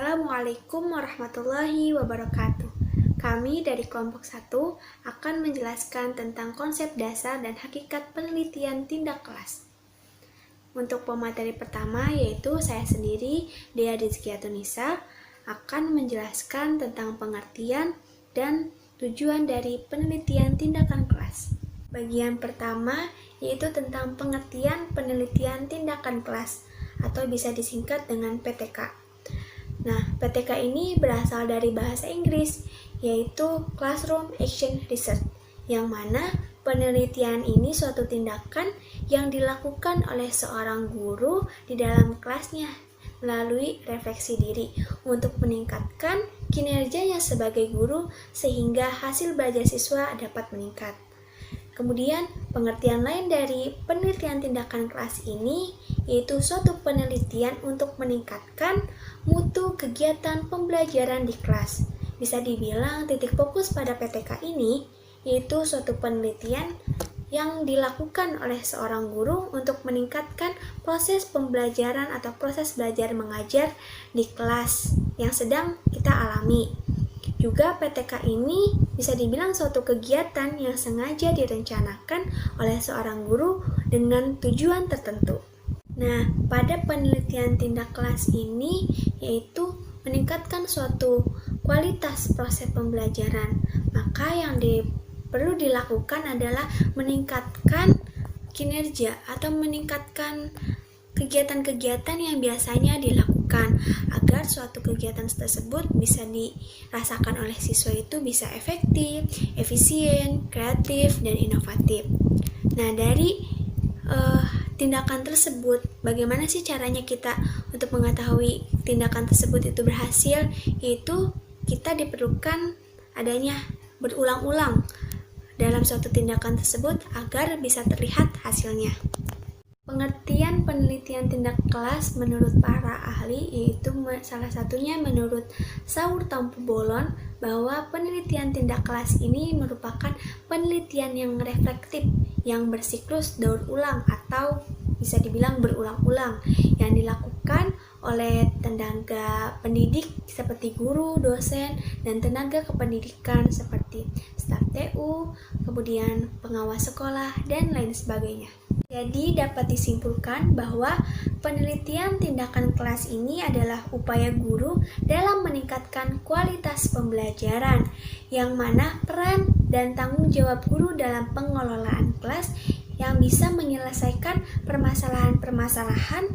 Assalamualaikum warahmatullahi wabarakatuh. Kami dari kelompok 1 akan menjelaskan tentang konsep dasar dan hakikat penelitian tindak kelas. Untuk pemateri pertama yaitu saya sendiri, Dea Rizkiatunisa, akan menjelaskan tentang pengertian dan tujuan dari penelitian tindakan kelas. Bagian pertama yaitu tentang pengertian penelitian tindakan kelas atau bisa disingkat dengan PTK. Nah, PTK ini berasal dari bahasa Inggris, yaitu Classroom Action Research, yang mana penelitian ini suatu tindakan yang dilakukan oleh seorang guru di dalam kelasnya melalui refleksi diri untuk meningkatkan kinerjanya sebagai guru sehingga hasil belajar siswa dapat meningkat. Kemudian, pengertian lain dari penelitian tindakan kelas ini yaitu suatu penelitian untuk meningkatkan mutu kegiatan pembelajaran di kelas. Bisa dibilang titik fokus pada PTK ini yaitu suatu penelitian yang dilakukan oleh seorang guru untuk meningkatkan proses pembelajaran atau proses belajar mengajar di kelas yang sedang kita alami. Juga PTK ini bisa dibilang suatu kegiatan yang sengaja direncanakan oleh seorang guru dengan tujuan tertentu. Nah, pada penelitian tindak kelas ini yaitu meningkatkan suatu kualitas proses pembelajaran. Maka yang perlu dilakukan adalah meningkatkan kinerja atau meningkatkan kegiatan-kegiatan yang biasanya dilakukan agar suatu kegiatan tersebut bisa dirasakan oleh siswa itu bisa efektif, efisien, kreatif, dan inovatif. Nah, dari tindakan tersebut, bagaimana sih caranya kita untuk mengetahui tindakan tersebut itu berhasil? Yaitu kita diperlukan adanya berulang-ulang dalam suatu tindakan tersebut agar bisa terlihat hasilnya. Pengertian penelitian tindak kelas menurut para ahli yaitu salah satunya menurut Saur Tampu Bolon bahwa penelitian tindak kelas ini merupakan penelitian yang reflektif yang bersiklus daur ulang atau bisa dibilang berulang-ulang yang dilakukan oleh tenaga pendidik seperti guru, dosen, dan tenaga kependidikan seperti staf TU, kemudian pengawas sekolah, dan lain sebagainya. Jadi dapat disimpulkan bahwa penelitian tindakan kelas ini adalah upaya guru dalam meningkatkan kualitas pembelajaran, yang mana peran dan tanggung jawab guru dalam pengelolaan kelas yang bisa menyelesaikan permasalahan-permasalahan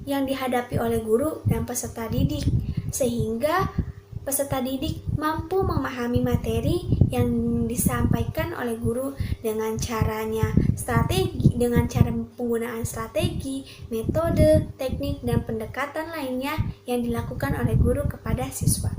yang dihadapi oleh guru dan peserta didik, sehingga peserta didik mampu memahami materi yang disampaikan oleh guru dengan caranya dengan cara penggunaan strategi, metode, teknik, dan pendekatan lainnya yang dilakukan oleh guru kepada siswa.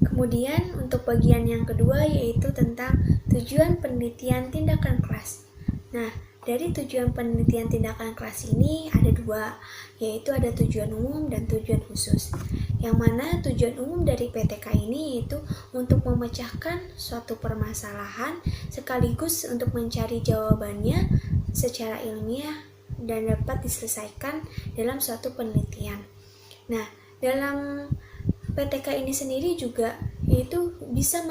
Kemudian untuk bagian yang kedua yaitu tentang tujuan penelitian tindakan kelas. Nah, dari tujuan penelitian tindakan kelas ini ada dua, yaitu ada tujuan umum dan tujuan khusus. Yang mana tujuan umum dari PTK ini yaitu untuk memecahkan suatu permasalahan sekaligus untuk mencari jawabannya secara ilmiah dan dapat diselesaikan dalam suatu penelitian. Nah, dalam PTK ini sendiri juga yaitu bisa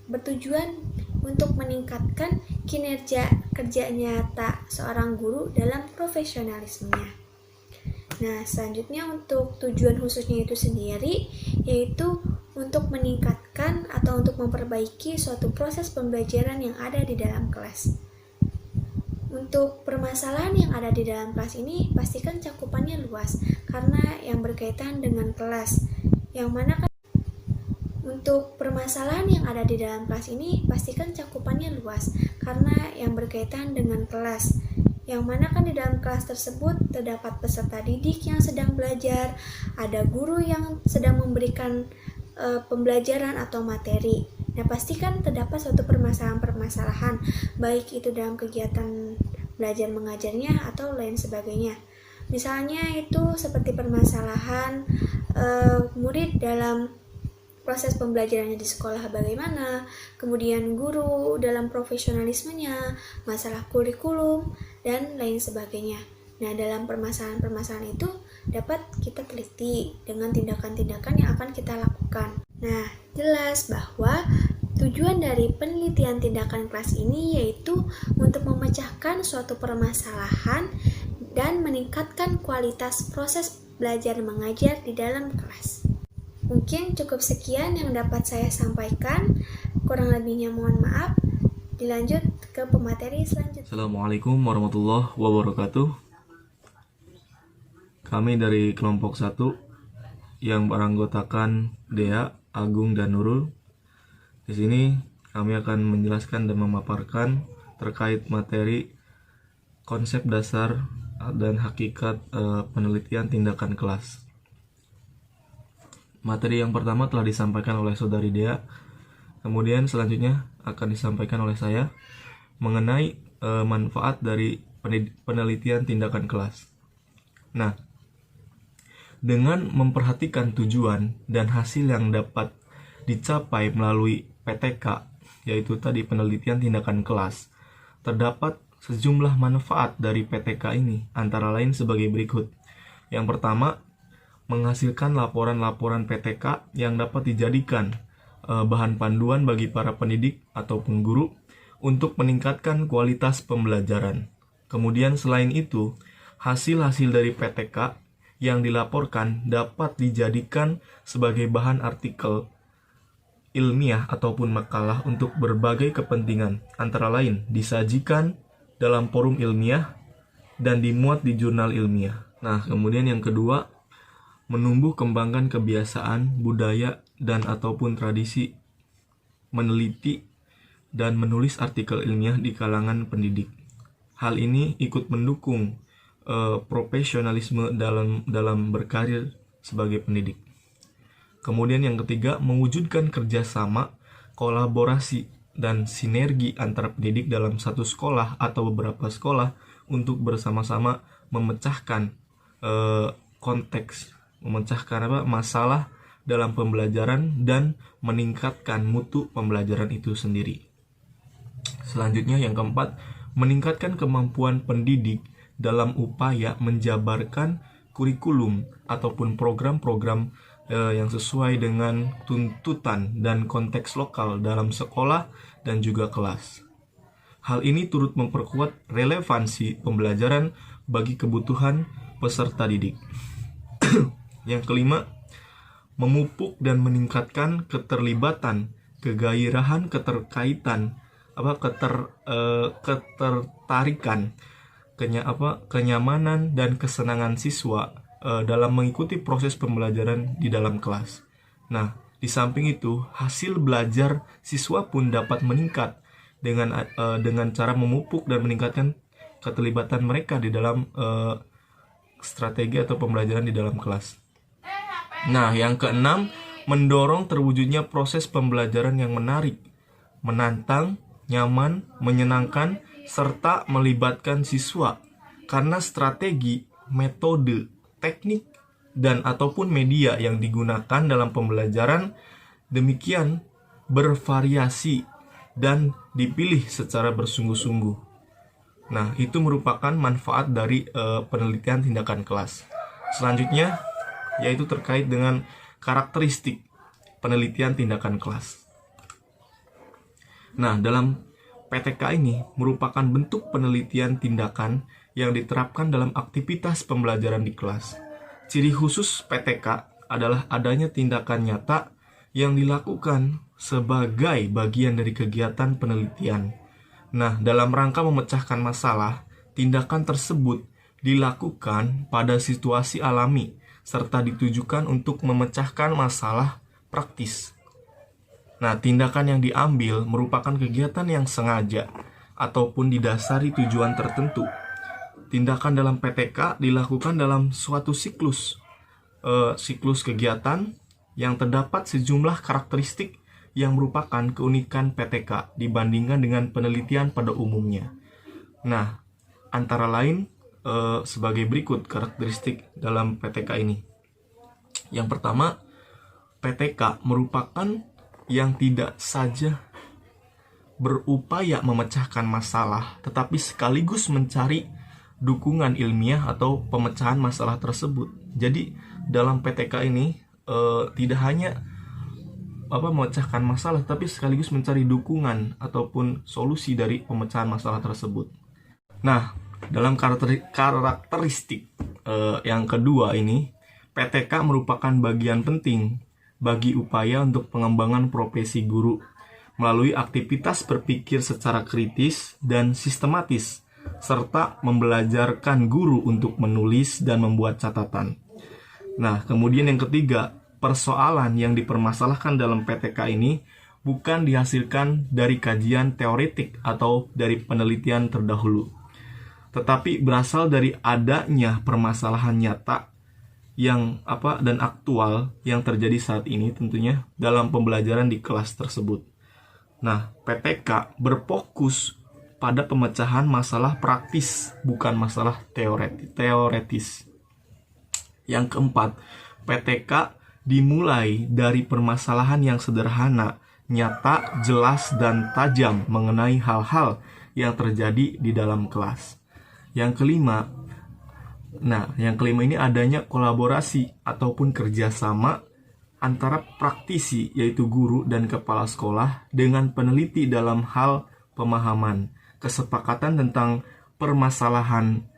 bertujuan untuk meningkatkan kinerja kerja nyata seorang guru dalam profesionalismenya. Nah, selanjutnya untuk tujuan khususnya itu sendiri yaitu untuk meningkatkan atau untuk memperbaiki suatu proses pembelajaran yang ada di dalam kelas. Untuk permasalahan yang ada di dalam kelas ini pastikan cakupannya luas karena yang berkaitan dengan kelas. Yang mana kan untuk permasalahan yang ada di dalam kelas ini pastikan cakupannya luas karena yang berkaitan dengan kelas. Yang mana kan di dalam kelas tersebut terdapat peserta didik yang sedang belajar, ada guru yang sedang memberikan pembelajaran atau materi. Nah, pastikan terdapat suatu permasalahan-permasalahan, baik itu dalam kegiatan belajar mengajarnya atau lain sebagainya. Misalnya itu seperti permasalahan murid dalam proses pembelajarannya di sekolah bagaimana, kemudian guru dalam profesionalismenya, masalah kurikulum, dan lain sebagainya. Nah, dalam permasalahan-permasalahan itu dapat kita teliti dengan tindakan-tindakan yang akan kita lakukan. Nah, jelas bahwa tujuan dari penelitian tindakan kelas ini yaitu untuk memecahkan suatu permasalahan dan meningkatkan kualitas proses belajar mengajar di dalam kelas. Mungkin cukup sekian yang dapat saya sampaikan, kurang lebihnya mohon maaf. Dilanjut ke pemateri selanjutnya. Assalamualaikum warahmatullahi wabarakatuh. Kami dari kelompok 1 yang beranggotakan Dea, Agung, dan Nurul. Di sini kami akan menjelaskan dan memaparkan terkait materi konsep dasar dan hakikat penelitian tindakan kelas. Materi yang pertama telah disampaikan oleh Saudari Dea. Kemudian selanjutnya akan disampaikan oleh saya mengenai manfaat dari penelitian tindakan kelas. Nah, dengan memperhatikan tujuan dan hasil yang dapat dicapai melalui PTK, yaitu tadi penelitian tindakan kelas, terdapat sejumlah manfaat dari PTK ini, antara lain sebagai berikut. Yang pertama, menghasilkan laporan-laporan PTK yang dapat dijadikan bahan panduan bagi para pendidik ataupun guru untuk meningkatkan kualitas pembelajaran. Kemudian selain itu, hasil-hasil dari PTK yang dilaporkan dapat dijadikan sebagai bahan artikel ilmiah ataupun makalah untuk berbagai kepentingan, antara lain disajikan dalam forum ilmiah dan dimuat di jurnal ilmiah. Nah, kemudian yang kedua, menumbuh kembangkan kebiasaan, budaya, dan ataupun tradisi meneliti dan menulis artikel ilmiah di kalangan pendidik. Hal ini ikut mendukung profesionalisme dalam berkarir sebagai pendidik. Kemudian yang ketiga, mewujudkan kerjasama, kolaborasi, dan sinergi antara pendidik dalam satu sekolah atau beberapa sekolah untuk bersama-sama memecahkan masalah dalam pembelajaran dan meningkatkan mutu pembelajaran itu sendiri. Selanjutnya yang keempat, meningkatkan kemampuan pendidik dalam upaya menjabarkan kurikulum ataupun program-program yang sesuai dengan tuntutan dan konteks lokal dalam sekolah dan juga kelas. Hal ini turut memperkuat relevansi pembelajaran bagi kebutuhan peserta didik. Yang kelima, memupuk dan meningkatkan keterlibatan, kegairahan, ketertarikan, kenyamanan dan kesenangan siswa dalam mengikuti proses pembelajaran di dalam kelas. Nah, di samping itu, hasil belajar siswa pun dapat meningkat dengan cara memupuk dan meningkatkan keterlibatan mereka di dalam strategi atau pembelajaran di dalam kelas. Nah, yang keenam, mendorong terwujudnya proses pembelajaran yang menarik, menantang, nyaman, menyenangkan, serta melibatkan siswa. Karena strategi, metode, teknik, dan ataupun media yang digunakan dalam pembelajaran demikian bervariasi dan dipilih secara bersungguh-sungguh. Nah, itu merupakan manfaat dari penelitian tindakan kelas. Selanjutnya, yaitu terkait dengan karakteristik penelitian tindakan kelas. Nah, dalam PTK ini merupakan bentuk penelitian tindakan yang diterapkan dalam aktivitas pembelajaran di kelas. Ciri khusus PTK adalah adanya tindakan nyata yang dilakukan sebagai bagian dari kegiatan penelitian. Nah, dalam rangka memecahkan masalah, tindakan tersebut dilakukan pada situasi alami serta ditujukan untuk memecahkan masalah praktis. Nah, tindakan yang diambil merupakan kegiatan yang sengaja ataupun didasari tujuan tertentu. Tindakan dalam PTK dilakukan dalam suatu siklus kegiatan yang terdapat sejumlah karakteristik yang merupakan keunikan PTK dibandingkan dengan penelitian pada umumnya. Nah, antara lain sebagai berikut karakteristik dalam PTK ini. Yang pertama, PTK merupakan yang tidak saja berupaya memecahkan masalah, tetapi sekaligus mencari dukungan ilmiah atau pemecahan masalah tersebut. Jadi dalam PTK ini tidak hanya memecahkan masalah, tapi sekaligus mencari dukungan ataupun solusi dari pemecahan masalah tersebut. Nah, dalam karakteristik yang kedua ini, PTK merupakan bagian penting bagi upaya untuk pengembangan profesi guru melalui aktivitas berpikir secara kritis dan sistematis, serta membelajarkan guru untuk menulis dan membuat catatan. Nah, kemudian yang ketiga, persoalan yang dipermasalahkan dalam PTK ini bukan dihasilkan dari kajian teoretik atau dari penelitian terdahulu, tetapi berasal dari adanya permasalahan nyata yang dan aktual yang terjadi saat ini tentunya dalam pembelajaran di kelas tersebut. Nah, PTK berfokus pada pemecahan masalah praktis, bukan masalah teoretis. Yang keempat, PTK dimulai dari permasalahan yang sederhana, nyata, jelas, dan tajam mengenai hal-hal yang terjadi di dalam kelas. Yang kelima ini adanya kolaborasi ataupun kerjasama antara praktisi, yaitu guru dan kepala sekolah, dengan peneliti dalam hal pemahaman, kesepakatan tentang permasalahan,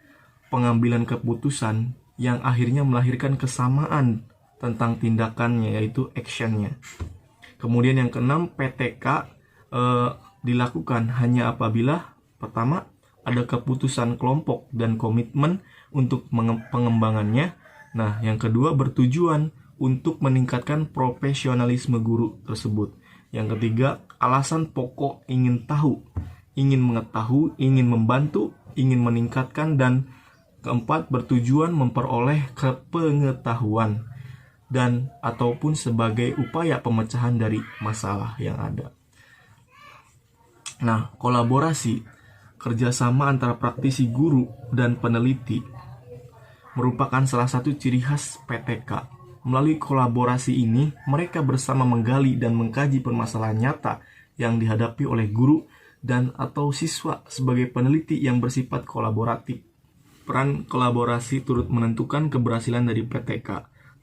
pengambilan keputusan yang akhirnya melahirkan kesamaan tentang tindakannya, yaitu actionnya. Kemudian yang keenam, PTK dilakukan hanya apabila pertama, ada keputusan kelompok dan komitmen untuk pengembangannya. Nah, yang kedua, bertujuan untuk meningkatkan profesionalisme guru tersebut. Yang ketiga, alasan pokok ingin tahu, ingin mengetahui, ingin membantu, ingin meningkatkan, dan keempat, bertujuan memperoleh kepengetahuan dan ataupun sebagai upaya pemecahan dari masalah yang ada. Nah, kolaborasi, kerjasama antara praktisi guru dan peneliti merupakan salah satu ciri khas PTK. Melalui kolaborasi ini, mereka bersama menggali dan mengkaji permasalahan nyata yang dihadapi oleh guru dan atau siswa sebagai peneliti yang bersifat kolaboratif. Peran kolaborasi turut menentukan keberhasilan dari PTK,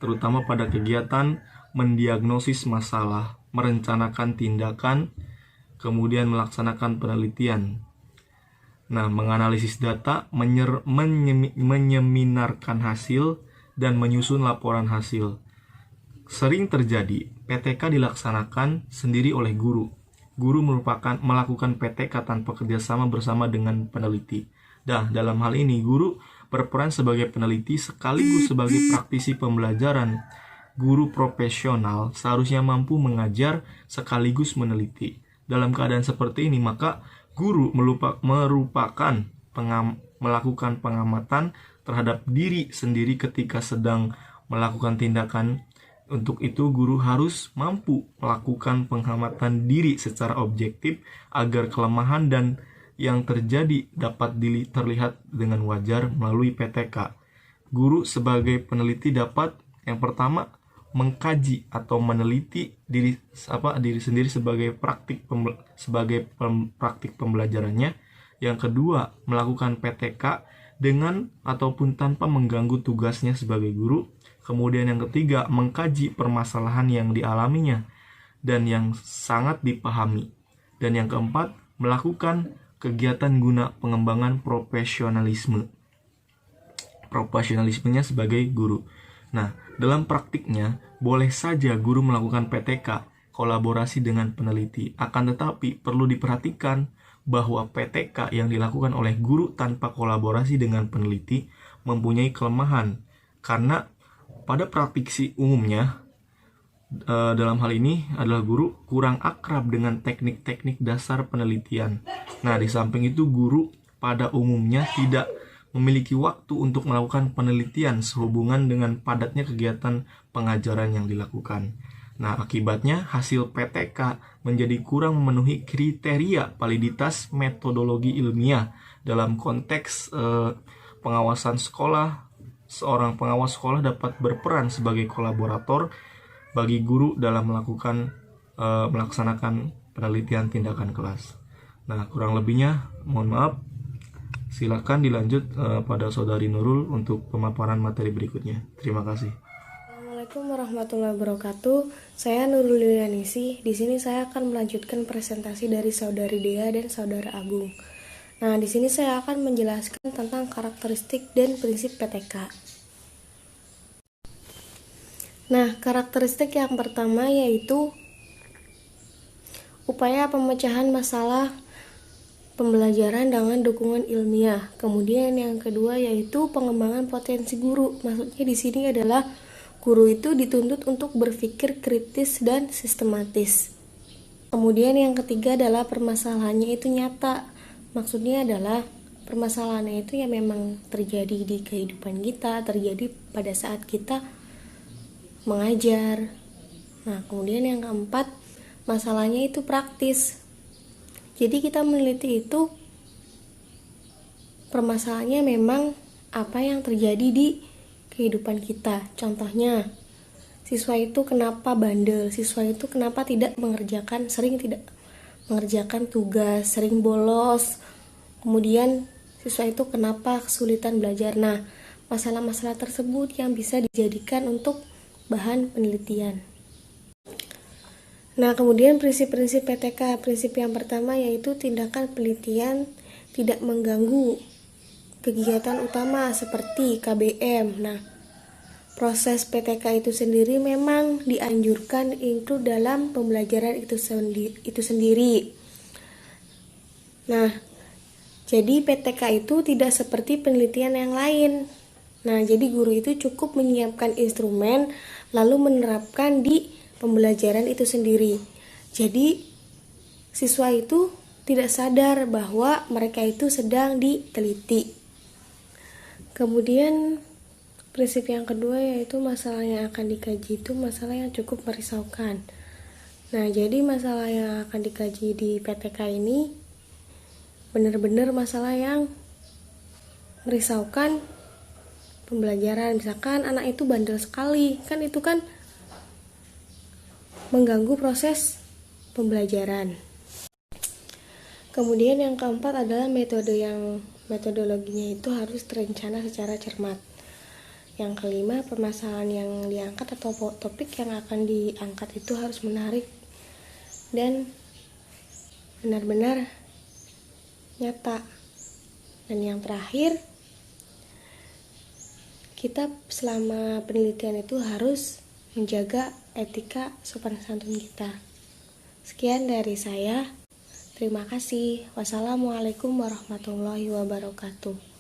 terutama pada kegiatan mendiagnosis masalah, merencanakan tindakan, kemudian melaksanakan penelitian. Nah, menganalisis data, menyeminarkan hasil, dan menyusun laporan hasil. Sering terjadi, PTK dilaksanakan sendiri oleh guru. Guru melakukan PTK tanpa kerjasama bersama dengan peneliti. Nah, dalam hal ini, guru berperan sebagai peneliti sekaligus sebagai praktisi pembelajaran. Guru profesional seharusnya mampu mengajar sekaligus meneliti. Dalam keadaan seperti ini, maka guru melakukan pengamatan terhadap diri sendiri ketika sedang melakukan tindakan. Untuk itu, guru harus mampu melakukan pengamatan diri secara objektif agar kelemahan dan yang terjadi dapat terlihat dengan wajar melalui PTK. Guru sebagai peneliti dapat yang pertama mengkaji atau meneliti diri sendiri sebagai praktik pembelajarannya. Yang kedua, melakukan PTK dengan ataupun tanpa mengganggu tugasnya sebagai guru. Kemudian yang ketiga, mengkaji permasalahan yang dialaminya dan yang sangat dipahami. Dan yang keempat, melakukan kegiatan guna pengembangan profesionalismenya sebagai guru. Nah, dalam praktiknya, boleh saja guru melakukan PTK, kolaborasi dengan peneliti. Akan tetapi, perlu diperhatikan bahwa PTK yang dilakukan oleh guru tanpa kolaborasi dengan peneliti mempunyai kelemahan. Karena pada praktisi umumnya, dalam hal ini adalah guru kurang akrab dengan teknik-teknik dasar penelitian. Nah, di samping itu guru pada umumnya tidak memiliki waktu untuk melakukan penelitian sehubungan dengan padatnya kegiatan pengajaran yang dilakukan. Nah, akibatnya hasil PTK menjadi kurang memenuhi kriteria validitas metodologi ilmiah dalam konteks pengawasan sekolah. Seorang pengawas sekolah dapat berperan sebagai kolaborator bagi guru dalam melaksanakan penelitian tindakan kelas. Nah, kurang lebihnya mohon maaf. Silakan dilanjut pada Saudari Nurul untuk pemaparan materi berikutnya. Terima kasih. Assalamualaikum warahmatullahi wabarakatuh. Saya Nurul Yulianisi. Di sini saya akan melanjutkan presentasi dari Saudari Dea dan Saudara Agung. Nah, di sini saya akan menjelaskan tentang karakteristik dan prinsip PTK. Nah, karakteristik yang pertama yaitu upaya pemecahan masalah pembelajaran dengan dukungan ilmiah. Kemudian yang kedua yaitu pengembangan potensi guru. Maksudnya di sini adalah guru itu dituntut untuk berpikir kritis dan sistematis. Kemudian yang ketiga adalah permasalahannya itu nyata. Maksudnya adalah permasalahannya itu yang memang terjadi di kehidupan kita, terjadi pada saat kita mengajar. Nah, kemudian yang keempat, masalahnya itu praktis. Jadi kita meneliti itu permasalahannya memang apa yang terjadi di kehidupan kita. Contohnya, siswa itu kenapa bandel, siswa itu kenapa sering tidak mengerjakan tugas, sering bolos. Kemudian siswa itu kenapa kesulitan belajar. Nah, masalah-masalah tersebut yang bisa dijadikan untuk bahan penelitian. Nah, kemudian prinsip-prinsip PTK. Prinsip yang pertama yaitu tindakan penelitian tidak mengganggu kegiatan utama seperti KBM. Nah, proses PTK itu sendiri memang dianjurkan itu dalam pembelajaran itu sendiri. Nah, jadi PTK itu tidak seperti penelitian yang lain. Nah, jadi guru itu cukup menyiapkan instrumen lalu menerapkan di pembelajaran itu sendiri. Jadi, siswa itu tidak sadar bahwa mereka itu sedang diteliti. Kemudian, prinsip yang kedua yaitu masalah yang akan dikaji itu masalah yang cukup merisaukan. Nah, jadi masalah yang akan dikaji di PTK ini benar-benar masalah yang merisaukan pembelajaran. Misalkan anak itu bandel sekali, kan itu kan mengganggu proses pembelajaran. Kemudian yang keempat adalah metodologinya itu harus terencana secara cermat. Yang kelima, permasalahan yang diangkat atau topik yang akan diangkat itu harus menarik dan benar-benar nyata. Dan yang terakhir, kita selama penelitian itu harus menjaga etika sopan santun kita. Sekian dari saya. Terima kasih. Wassalamualaikum warahmatullahi wabarakatuh.